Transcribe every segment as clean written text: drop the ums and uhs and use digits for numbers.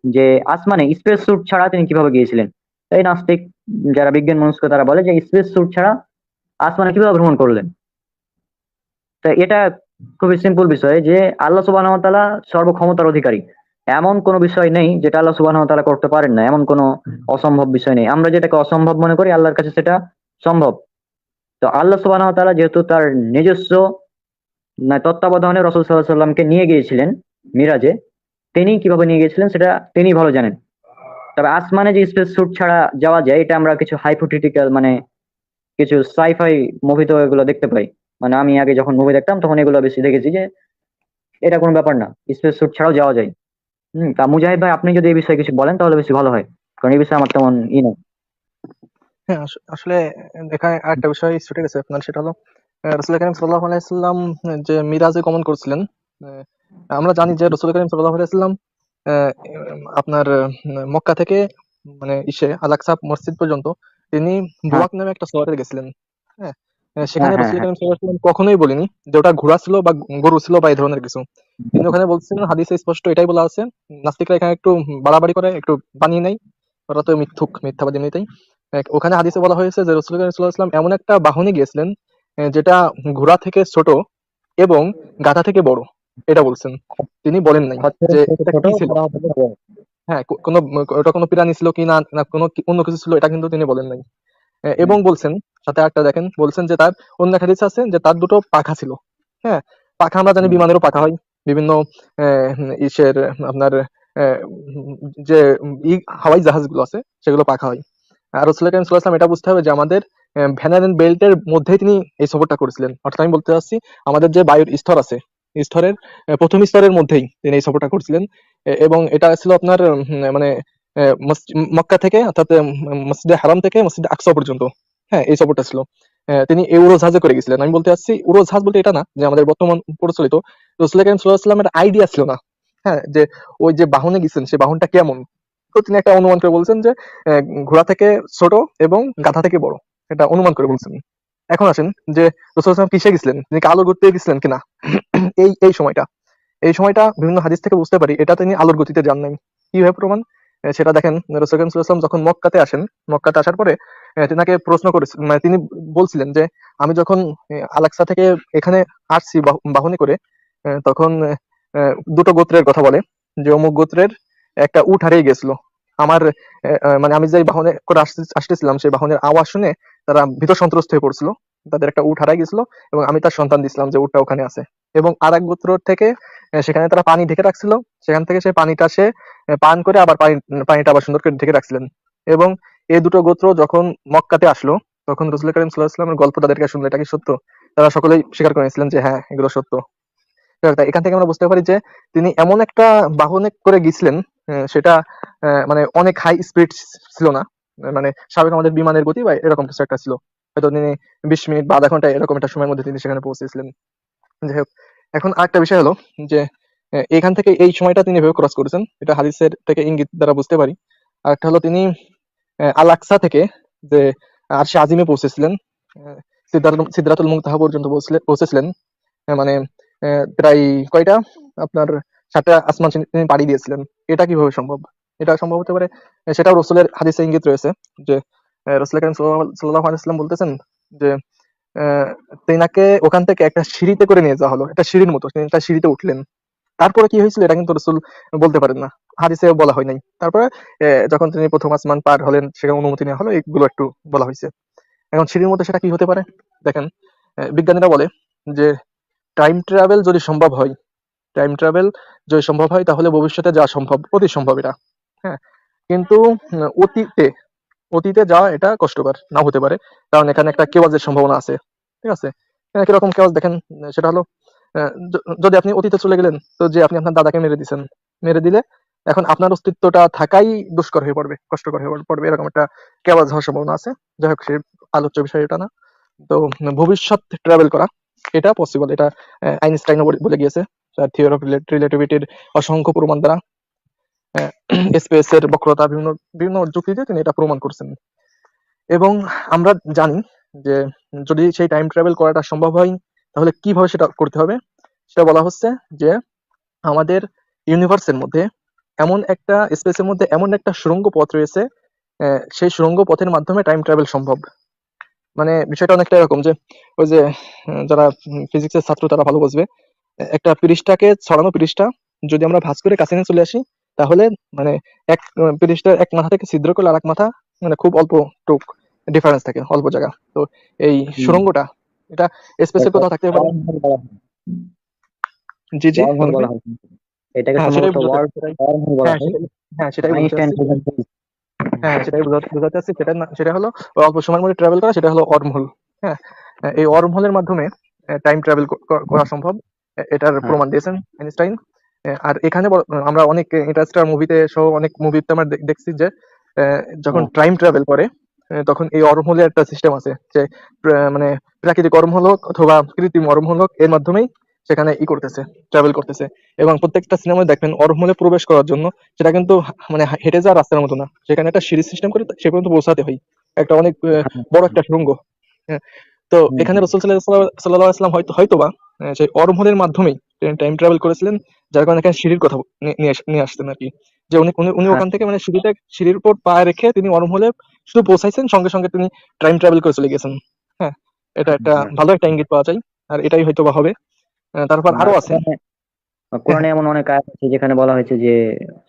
যে আসমানে space sweet ছাড়া তিনি কিভাবে গিয়েছিলেন। এই নাস্তিক যারা বিজ্ঞান মনস্ক তারা বলে যে স্পেস স্যুট ছাড়া আসমানে কিভাবে ভ্রমণ করলেন। তো এটা খুবই সিম্পল বিষয় যে আল্লাহ সুবহানাহু ওয়া তাআলা সর্বক্ষমতার অধিকারী। এমন কোনো বিষয় নেই যেটা আল্লাহ সুবহানাহু ওয়া তাআলা করতে পারেন না, এমন কোনো অসম্ভব বিষয় নেই। আমরা যেটাকে অসম্ভব মনে করি আল্লাহর কাছে সেটা সম্ভব। তো আল্লাহ সুবহানাহু ওয়া তাআলা যেহেতু তার নিজস্ব তত্ত্বাবধানে রাসূল সাল্লাল্লাহু আলাইহি ওয়াসাল্লামকে নিয়ে গিয়েছিলেন মিরাজে, তিনি কিভাবে নিয়ে গিয়েছিলেন সেটা তিনি ভালো জানেন। তবে আসমানে যে স্পেস স্যুট ছাড়া যাওয়া যায় এটা আমরা কিছু হাইপোথেটিক্যাল মানে কিছু সাইফাই মুভিতে এগুলো দেখতে পাই। মানে আমি আগে যখন মুভি দেখতাম তখন এগুলো বেশি দেখেছি যে এটা কোনো ব্যাপার না, স্পেস স্যুট ছাড়াও যাওয়া যায়। তা মুজাহিদ ভাই আপনি যদি এই বিষয়ে কিছু বলেন তাহলে বেশি ভালো হয়, কারণ এই বিষয়ে আমার তেমন না। হ্যাঁ, আসলে এখানে আরেকটা বিষয় ছুটে গেছে আপনার, সেটা হলো রাসূল করিম সাল্লাল্লাহু আলাইহি সাল্লাম যে মিরাজে গমন করছিলেন। আহ, আমরা জানি যে রাসূল করিম সাল্লাল্লাহু আলাইহি সাল্লাম আপনার মক্কা থেকে মানে আল-আকসা মসজিদ পর্যন্ত তিনি হ্যাঁ, বুয়াক নামে একটা শহরে গেছিলেন। হ্যাঁ, হ্যাঁ, সেখানে হ্যাঁ, রাসূল হ্যাঁ। করিম সাল্লাল্লাহু আলাইহি সাল্লাম কখনোই বলেনি যে ওটা ঘোড়া ছিল বা গরু ছিল বা এই ধরনের কিছু। তিনি ওখানে বলছিলেন, হাদিসে স্পষ্ট এটাই বলা আছে। নাস্তিকরা এখানে একটু বাড়াবাড়ি করে, একটু বানিয়ে নেয়, ওরা তো মিথ্যুক, মিথ্যাবাদী এমনিতেই। ওখানে হাদিসে বলা হয়েছে যে রাসূল করিম সাল্লাল্লাহু আলাইহি সাল্লাম এমন একটা বাহনে গিয়েছিলেন যেটা ঘোড়া থেকে ছোট এবং গাধা থেকে বড়, এটা বলছেন। তিনি বলেন নাই খচ্চরের যে থেকে এটা ছোট, কি ছিল। বড় থেকে বড়। হ্যাঁ, কোনো ওটা কোনো প্রাণী ছিল কি না, না কোনো অন্য কিছু ছিল, এটা কিন্তু তিনি বলেন নাই। এবং বলছেন, সাথে একটা দেখেন, বলছেন যে তার অন্য একটা হাদিস আছে যে তার দুটো পাখা ছিল। হ্যাঁ, পাখা আমরা জানি হুম, বিমানেরও পাখা হয়, বিভিন্ন ইসের আপনার আহ, যে হাওয়াই জাহাজগুলো আছে সেগুলো পাখা হয়। আর রাসূল করিম সাল্লাল্লাহু আলাইহি ওয়াসাল্লাম এটা বুঝতে হবে যে আমাদের ভ্যানার এন্ড বেল্টের মধ্যেই তিনি এই সফরটা করেছিলেন। অর্থাৎ আমি বলতে চাচ্ছি আমাদের যে বায়ুর স্তর আছে, স্তরের প্রথম স্তরের মধ্যেই তিনি এই সফরটা করছিলেন। এবং এটা ছিল আপনার মানে মক্কা থেকে, অর্থাৎ মসজিদে হারাম থেকে মসজিদে আকসা পর্যন্ত। হ্যাঁ, এই সফরটা ছিল। তিনি এই উড়োজাহাজে করে গেছিলেন। আমি বলতে চাচ্ছি উড়োজাহাজ বলতে এটা না যে আমাদের বর্তমান প্রচলিত। রাসূল করিম সাল্লাল্লাহু আলাইহি ওয়াসাল্লামের আইডিয়া ছিল না, হ্যাঁ, যে ওই যে বাহনে গেছেন সে বাহনটা কেমন। তো তিনি একটা অনুমান করে বলছেন যে ঘোড়া থেকে ছোট এবং গাধা থেকে বড়, এটা অনুমান করে হুম। বলছেন। এখন আসেন যে রাসূল সাল্লাল্লাহু আলাইহি ওয়াসাল্লাম কিসে গেছিলেন, তিনি কি আলোর গতিতে গেছিলেন কিনা। এই এই সময়টা এই সময়টা বিভিন্ন হাদিস থেকে বুঝতে পারি এটা তিনি আলোর গতিতে যান নাই। কিভাবে প্রমাণ? সেটা দেখেন, রাসূল করিম সাল্লাল্লাহু আলাইহি ওয়াসাল্লাম যখন মক্কাতে আসেন, মক্কাতে আসার পরে তিনাকে প্রশ্ন করেছেন, মানে তিনি বলছিলেন যে আমি যখন আল-আকসা থেকে এখানে আসছি বাহনে করে, তখন দুটো গোত্রের কথা বলে যে অমুক গোত্রের একটা উট হারিয়ে গেছিল। আমার মানে আমি যে বাহনে করে আসতেছিলাম সেই বাহনের আওয়াজ শুনে তারা ভীত সন্ত্রস্ত হয়ে পড়ছিল। তাদের একটা উট হারাই গেছিল এবং আমি তার সন্তান দিছিলাম যে উটটা ওখানে আছে। এবং আরেক গোত্র থেকে সেখানে তারা পানি ঢেকে রাখছিল। সেখান থেকে সেই পানিটা সে পান করে আবার পানিটা আবার সুন্দর করে ঢেকে রাখছিলেন। এবং এই দুটো গোত্র যখন মক্কাতে আসলো, তখন রাসূল করিম সাল্লাল্লাহু আলাইহি ওয়াসাল্লামের গল্প তাদেরকে শুনলো, এটা কি সত্য? তারা সকলেই স্বীকার করে নিয়েছিলেন যে হ্যাঁ, এগুলো সত্য। তাই এখান থেকে আমরা বুঝতে পারি যে তিনি এমন একটা বাহনে করে গিয়েছিলেন, সেটা মানে অনেক হাই স্পিড ছিল না। মানে স্বাভাবিক আমাদের বিমানের গতি বা এরকম কিছু একটা ছিল। হয়তো তিনি 20 মিনিট বা আধা ঘন্টা এরকম একটা সময়ের মধ্যে তিনি সেখানে পৌঁছেছিলেন। যাই হোক, এখন আরেকটা বিষয় হলো যে এখান থেকে এই সময়টা তিনি এভাবে ক্রস করেছেন, এটা হাদিসের থেকে ইঙ্গিত দ্বারা বুঝতে পারি। আরেকটা হলো তিনি আল আকসা থেকে যে আরশে আজিমে পৌঁছেছিলেন, সিদরাতুল মুনতাহা পর্যন্ত পৌঁছেছিলেন। মানে প্রায় কয়টা আপনার 7টা আসমান তিনি পাড়ি দিয়েছিলেন। এটা কিভাবে সম্ভব? এটা সম্ভব হতে পারে, সেটাও রসুলের হাদিসে ইঙ্গিত রয়েছে যে রাসূল করিম সাল্লাল্লাহু আলাইহি ওয়াসাল্লাম বলতেছেন যে আহ, তেনাকে ওখান থেকে একটা সিঁড়িতে করে নিয়ে যাওয়া হলো, একটা সিঁড়ির মতো, তিনি একটা সিঁড়িতে উঠলেন। তারপরে কি হয়েছিল এটা কিন্তু রসুল বলতে পারেন না, হাদিসে বলা হয় নাই। তারপরে যখন তিনি প্রথম আসমান পার হলেন সেখানে অনুমতি নেওয়া হলো, এগুলো একটু বলা হয়েছে। এখন সিঁড়ির মধ্যে সেটা কি হতে পারে? দেখেন, বিজ্ঞানীরা বলে যে টাইম ট্রাভেল যদি সম্ভব হয়, টাইম ট্রাভেল যদি সম্ভব হয় তাহলে ভবিষ্যতে যাওয়া সম্ভব, অতি সম্ভব এটা। হ্যাঁ, কিন্তু অতীতে অতীতে যাওয়া এটা কষ্টকর নাও হতে পারে, কারণ এখানে একটা কেওয়াজের সম্ভাবনা আছে। ঠিক আছে, কিরকম কেওয়াজ দেখেন, সেটা হলো যদি আপনি অতীতে চলে গেলেন, তো যে আপনি আপনার দাদাকে মেরে দিয়েছেন, মেরে দিলে এখন আপনার অস্তিত্বটা থাকাই দুষ্কর হয়ে পড়বে, কষ্টকর হয়ে পড়বে, এরকম একটা কেওয়াজ হওয়ার সম্ভাবনা আছে। যাই হোক, সে আলোচ্য বিষয় এটা না। তো ভবিষ্যৎ ট্রাভেল করা এটা পসিবল, এটা আইনস্টাইনও বলে গিয়েছে তার থিওরি অফ রিলেটিভিটির অসংখ্য প্রমাণ দ্বারা। স্পেস এর বক্রতা, বিভিন্ন বিভিন্ন যুক্তিতে তিনি এটা প্রমাণ করছেন। এবং আমরা জানি যে যদি সেই টাইম ট্রাভেল করাটা সম্ভব হয় তাহলে কিভাবে সেটা করতে হবে, সেটা বলা হচ্ছে যে আমাদের ইউনিভার্সের মধ্যে এমন একটা স্পেসের মধ্যে এমন একটা সুড়ঙ্গ পথ রয়েছে, সেই সুড়ঙ্গ পথের মাধ্যমে টাইম ট্রাভেল সম্ভব। মানে বিষয়টা অনেকটা এরকম যে ওই যে যারা ফিজিক্সের ছাত্র তারা ভালো বুঝবে, একটা পৃষ্ঠাকে ছড়ানো পৃষ্ঠা যদি আমরা ভাঁজ করে কাছে নিয়ে চলে আসি, তাহলে মানে এক পৃষ্ঠার এক মাথা থেকে ছিদ্র করলে আর এক মাথা মানে খুব অল্প টুক ডিফারেন্স থাকে, অল্প জায়গা। তো এই সুড়ঙ্গটা এটা স্পেসের কোথাও থাকতে পারে। জি জি ওয়ার্ম হোল রনক ভাই। বলা হয়। এটাকে হ্যাঁ সেটাই সম্ভবত বোঝাতে ওয়ার্ম হোল বলা হ্যাঁ হয়। সেটাই হ্যাঁ সেটাই বোঝাতে আইনস্টাইন চাচ্ছি। হ্যাঁ সেটাই বোঝাতে চাচ্ছি। সেটা হলো অল্প সময়ের মধ্যে ট্রাভেল করা, সেটা হলো ওয়ার্ম হোল। হ্যাঁ, এই ওয়ার্ম হোলের মাধ্যমে টাইম ট্রাভেল করা সম্ভব, এটার হ্যাঁ প্রমাণ দিয়েছেন আইনস্টাইন। আর এখানে আমরা অনেক ইন্টারস্টেলার মুভিতে সহ অনেক মুভিতে আমরা দেখছি যে যখন হ্যাঁ টাইম ট্রাভেল করে তখন এই ওয়ার্ম হোলের একটা সিস্টেম আছে যে মানে প্রাকৃতিক ওয়ার্ম হোল হোক অথবা কৃত্রিম ওয়ার্ম হোল হোক, এর মাধ্যমেই সেখানে করতেছে, ট্রাভেল করতেছে। এবং প্রত্যেকটা সিনেমায় দেখবেন ওয়ার্ম হোলে প্রবেশ করার জন্য সেটা কিন্তু মানে হেঁটে যাওয়ার রাস্তার মতো না, সেখানে একটা সিঁড়ি সিস্টেম করে সে পর্যন্ত পৌঁছাতে হয়, একটা অনেক হ্যাঁ, বড় একটা সুড়ঙ্গ। হ্যাঁ, তো হুম, এখানে হুম। রসুল সাল্লাল্লাহু আলাইহি ওয়াসাল্লাম হয়তোবা সেই ওয়ার্ম হোলের মাধ্যমেই টাইম ট্রাভেল করেছিলেন, যার কারণে এখানে সিঁড়ির কথা নিয়ে আসতেন আর কি। যে উনি উনি উনি হ্যাঁ ওখান থেকে মানে সিঁড়ির উপর পা রেখে তিনি ওয়ার্ম হোলে শুধু পৌঁছাইছেন, সঙ্গে সঙ্গে তিনি টাইম ট্রাভেল করে চলে গেছেন। হ্যাঁ, এটা একটা হ্যাঁ। ভালো একটা ইঙ্গিত পাওয়া যায়। আর এটাই হয়তোবা হবে। তারপর আর আরো আছে। হ্যাঁ কোরআনে এমন অনেক আয়াত আছে যেখানে বলা হয়েছে যে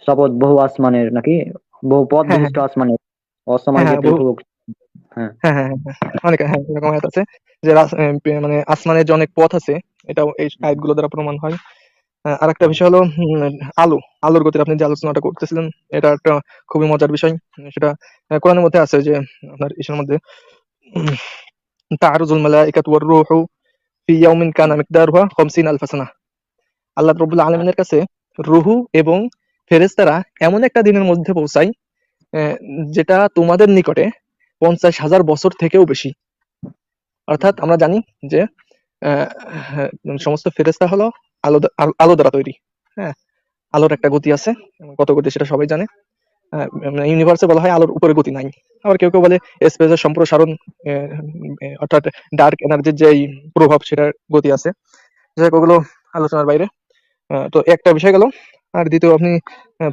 শপথ বহু আসমানের নাকি বহু পথ হ্যাঁ হ্যাঁ বিশিষ্ট আসমানের হ্যাঁ অসময়ে হ্যাঁ যেতে বহু উপভোগ। হ্যাঁ হ্যাঁ হ্যাঁ হ্যাঁ হ্যাঁ, অনেক হ্যাঁ এরকম আয়াত আছে যে মানে আসমানের যে অনেক পথ আছে, এটাও এই আয়াতগুলো দ্বারা প্রমাণ হয়। আরেকটা বিষয় হলো আলো, আলোর গতির আপনি যে আলোচনাটা করতেছিলেন, এটা একটা খুবই মজার বিষয়। সেটা কোরআনের মধ্যে আছে যে আপনার ইসের মধ্যে তা'রুজুল মালাইকাতু ওয়ার রূহু ফি ইয়াউমিন কানা মিকদারুহু 50 আলফা সানাহ। আল্লাহ রাব্বুল আলামিনের কাছে রূহু এবং ফেরেশতারা এমন একটা দিনের মধ্যে পৌঁছায় আহ, যেটা তোমাদের নিকটে 50,000 বছর থেকেও বেশি। অর্থাৎ আমরা জানি যে আহ, সমস্ত ফেরেশতা হলো আলো দ্বারা তৈরি। হ্যাঁ, আলোর একটা গতি আছে, কত গতি সেটা সবাই জানে। ইউনিভার্সে বলা হয় আলোর উপরে গতি নাই। আবার কেউ কেউ বলে স্পেসের সম্প্রসারণ, অর্থাৎ ডার্ক এনার্জির যে এই প্রভাব, সেটার গতি আছে। যাই হোক, ওগুলো আলোচনার বাইরে। তো একটা বিষয় গেল। আর দ্বিতীয় আপনি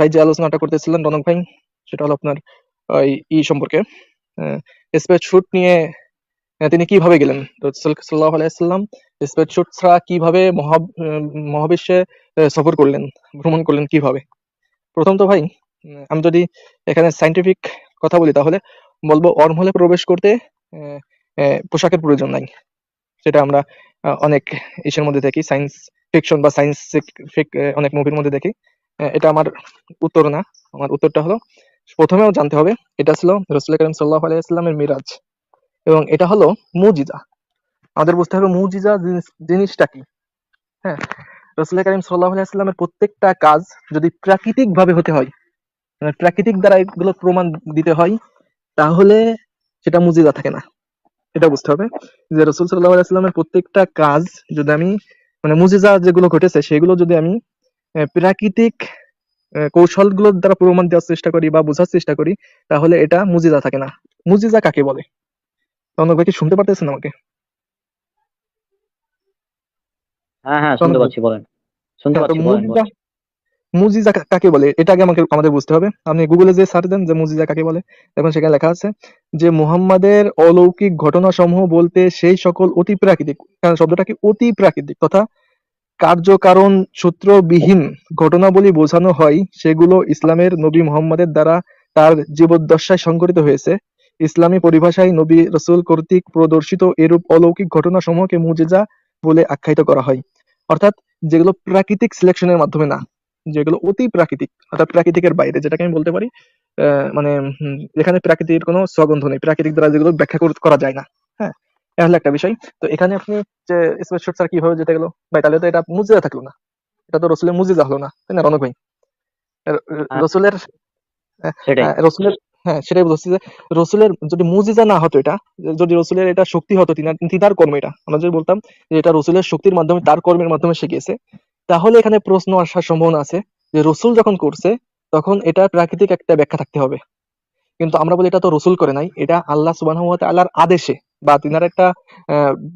ভাই যে আলোচনাটা করতেছিলেন রনক ভাই, সেটা হলো আপনার ওই সম্পর্কে স্পেস শুট নিয়ে। তিনি কিভাবে গেলেন, তো সাল্লাল্লাহু আলাইহি সাল্লাম স্পেস শুট ছাড়া কিভাবে মহাবিশ্বে সফর করলেন, ভ্রমণ করলেন কিভাবে? প্রথম তো ভাই আমি যদি এখানে সাইন্টিফিক কথা বলি, তাহলে বলবো ওয়ার্মহোলে প্রবেশ করতে আহ, পোশাকের প্রয়োজন নাই। সেটা আমরা অনেক ইসের মধ্যে দেখি, সায়েন্স ফিকশন বা সায়েন্স অনেক মুভির মধ্যে দেখি। এটা আমার উত্তর না। আমার উত্তরটা হলো, প্রথমেও জানতে হবে এটা ছিল রাসূল করিম সাল্লাল্লাহু আলাইহি ওয়াসাল্লামের মিরাজ, এবং এটা হলো মুজিজা। আমাদের বুঝতে হবে মুজিজা জিনিসটা কি। হ্যাঁ, রাসূল করিম সাল্লাল্লাহু আলাইহি ওয়াসাল্লামের প্রত্যেকটা কাজ যদি প্রাকৃতিক ভাবে হতে হয়, মানে প্রাকৃতিক দ্বারা এগুলো প্রমাণ দিতে হয়, তাহলে সেটা মুজিজা থাকে না। এটা বুঝতে হবে যে রাসূল সাল্লাল্লাহু আলাইহি ওয়াসাল্লামের প্রত্যেকটা কাজ যদি আমি মানে মুজিজা যেগুলো ঘটেছে সেগুলো যদি আমি প্রাকৃতিক কৌশলগুলোর দ্বারা প্রমাণ দেওয়ার চেষ্টা করি বা বোঝার চেষ্টা করি, তাহলে এটা মুজিজা থাকে না। মুজিজা কাকে বলে? রনক ভাই কি শুনতে পারতেছেন আমাকে? হ্যাঁ হ্যাঁ, শুনতে রনক ভাই, পাচ্ছি, বলেন। শুনতে হ্যাঁ, তো পাচ্ছি, বলেন মুজিজা বলেন। মুজিজা কাকে বলে এটা আগে আমাদের বুঝতে হবে। আপনি গুগলে যে সার্চ দেন যে মুজিজা কাকে বলে, দেখুন সেখানে লেখা আছে যে মুহাম্মাদের অলৌকিক ঘটনা সমূহ বলতে সেই সকল অতি প্রাকৃতিক, কারণ শব্দটা কি অতি প্রাকৃতিক তথা কার্য-কারণ সূত্রবিহীন ঘটনাবলী বোঝানো হয়, সেগুলো ইসলামের নবী মুহাম্মদের দ্বারা তার জীবদ্দশায় সংঘটিত হয়েছে। ইসলামী পরিভাষায় নবী রাসূল কর্তৃক প্রদর্শিত এরূপ অলৌকিক ঘটনাসমূহকে মুজিজা বলে আখ্যায়িত করা হয়। অর্থাৎ যেগুলো প্রাকৃতিক সিলেকশনের মাধ্যমে না, যেগুলো অতি প্রাকৃতিক অর্থাৎ প্রাকৃতিকের বাইরে, যেটাকে আমি বলতে পারি মানে যেখানে প্রাকৃতির কোনো সগন্ধ নেই, প্রাকৃতিক দ্বারা যেগুলো ব্যাখ্যা করা যায় না। হ্যাঁ, এটা হলো একটা বিষয়। তো এখানে আপনি যে স্পেস শুট স্যার কিভাবে যেতে গেল ভাই, তাহলে তো এটা মুজিজা থাকলো না, এটা তো রসুলের মুজিজা হলো না, তাই না রনক ভাই? হ্যাঁ, রসুলের সেটাই। রসুলের হ্যাঁ সেটাই বলছি যে রসুলের যদি মুজিজা না হতো, এটা যদি রসুলের এটা শক্তি হতো, তিনার কর্ম, এটা আমরা যদি বলতাম যে এটা রসুলের শক্তির মাধ্যমে তার কর্মের মাধ্যমে সে গেছে, তাহলে এখানে প্রশ্ন আসার সম্ভাবনা আছে যে রসুল যখন করছে তখন এটা প্রাকৃতিক একটা ব্যাখ্যা থাকতে হবে। কিন্তু আমরা বলি এটা তো রসুল করে নাই, এটা আল্লাহ সুবহানাহু ওয়া তাআলার আদেশে বা তিনার একটা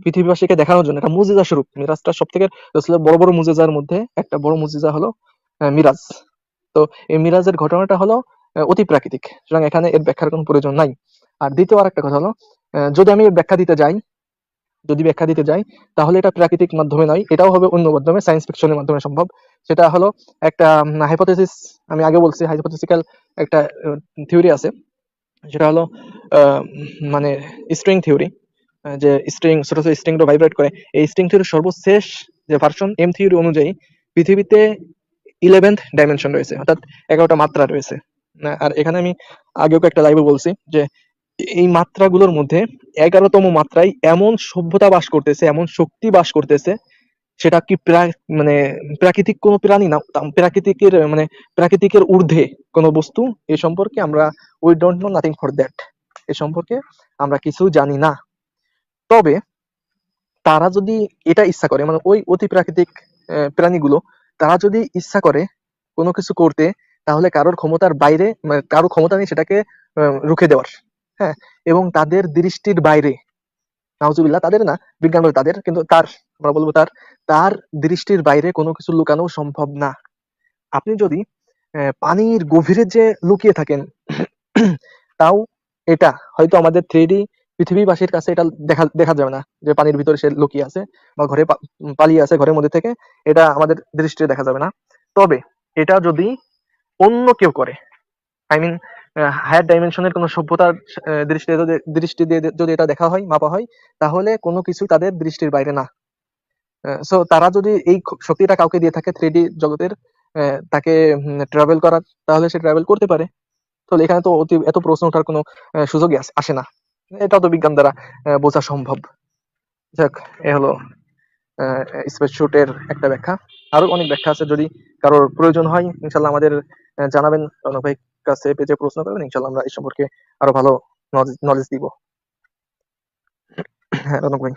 পৃথিবীবাসীকে দেখানোর জন্য একটা মুজিজা স্বরূপ। মিরাজটা সব থেকে রসুলের বড় বড় মুজিজার মধ্যে একটা বড় মুজিজা হলো মিরাজ। তো এই মিরাজের ঘটনাটা হলো অতি প্রাকৃতিক, সুতরাং এখানে এর ব্যাখ্যার কোনো প্রয়োজন নাই। আর দ্বিতীয় আরেকটা কথা হলো, যদি আমি এর ব্যাখ্যা দিতে যাই তাহলে এটা প্রাকৃতিক মাধ্যমে নয়, এটাও হবে অন্য মাধ্যমে, সায়েন্স ফিকশনের মাধ্যমে সম্ভব। সেটা হলো একটা হাইপোথেসিস, আমি আগে বলছি হাইপোথেটিক্যাল একটা থিওরি আছে, সেটা হলো আহ, মানে স্ট্রিং থিওরি, যে স্ট্রিং ছোট ছোট স্ট্রিং ভাইব্রেট করে। এই স্ট্রিং থিওরির সর্বশেষ যে ভার্সন এম থিওরি অনুযায়ী পৃথিবীতে 11th ডাইমেনশন রয়েছে, অর্থাৎ 11টা মাত্রা রয়েছে। আর এখানে আমি আগেও একটা লাইভে বলছি যে এই মাত্রাগুলোর মধ্যে 11তম মাত্রায় এমন সভ্যতা বাস করতেছে, এমন শক্তি বাস করতেছে, সেটা কি মানে প্রাকৃতিক কোনো প্রাণী না, প্রাকৃতিকের ঊর্ধ্বে কোনো বস্তু। এ সম্পর্কে আমরা we don't know nothing for that, এ সম্পর্কে আমরা কিছু জানি না। তবে তারা যদি এটা ইচ্ছা করে, মানে ওই অতি প্রাকৃতিক প্রাণীগুলো, তারা যদি ইচ্ছা করে কোনো কিছু করতে, তাহলে কারোর ক্ষমতার বাইরে, মানে কারোর ক্ষমতা নেই সেটাকে রুখে দেওয়ার। হ্যাঁ, এবং তাদের দৃষ্টির বাইরে, নাউজুবিল্লাহ, তাদের না, বিজ্ঞান বলে তাদের, কিন্তু তার, আমরা বলবো তার, তার দৃষ্টির বাইরে কোনো কিছু লুকানো সম্ভব না। আপনি যদি পানির গভীরে যে লুকিয়ে থাকেন, তাও এটা হয়তো আমাদের 3D পৃথিবীবাসীর কাছে এটা দেখা দেখা যাবে না, যে পানির ভিতরে সে লুকিয়ে আছে বা ঘরে পালিয়ে আছে ঘরের মধ্যে থেকে, এটা আমাদের দৃষ্টিতে দেখা যাবে না। তবে এটা যদি অন্য কেউ করে, আই মিন হায়ার ডাইমেনশনের কোনো সভ্যতার দৃষ্টি দিয়ে যদি এটা দেখা হয়, মাপা হয়, তাহলে কোনো কিছু তাদের দৃষ্টির বাইরে না। সো তারা যদি এই শক্তিটা কাউকে দিয়ে থাকে 3D জগতের, তাকে ট্রাভেল করার, তাহলে সে ট্রাভেল করতে পারে। তো এখানে তো এত প্রশ্ন ওঠার কোনো সুযোগই আসে না, এটা তো বিজ্ঞান দ্বারা বোঝা সম্ভব। যাক, এ হলো স্পেস শুটের একটা ব্যাখ্যা। আরো অনেক ব্যাখ্যা আছে, যদি কারোর প্রয়োজন হয় ইনশাল্লাহ আমাদের জানাবেন, রনক ভাই কাছে পেজে প্রশ্ন করবেন, ইনশাল্লাহ আমরা এই সম্পর্কে আরো ভালো নলেজ দিব। হ্যাঁ রনক ভাই।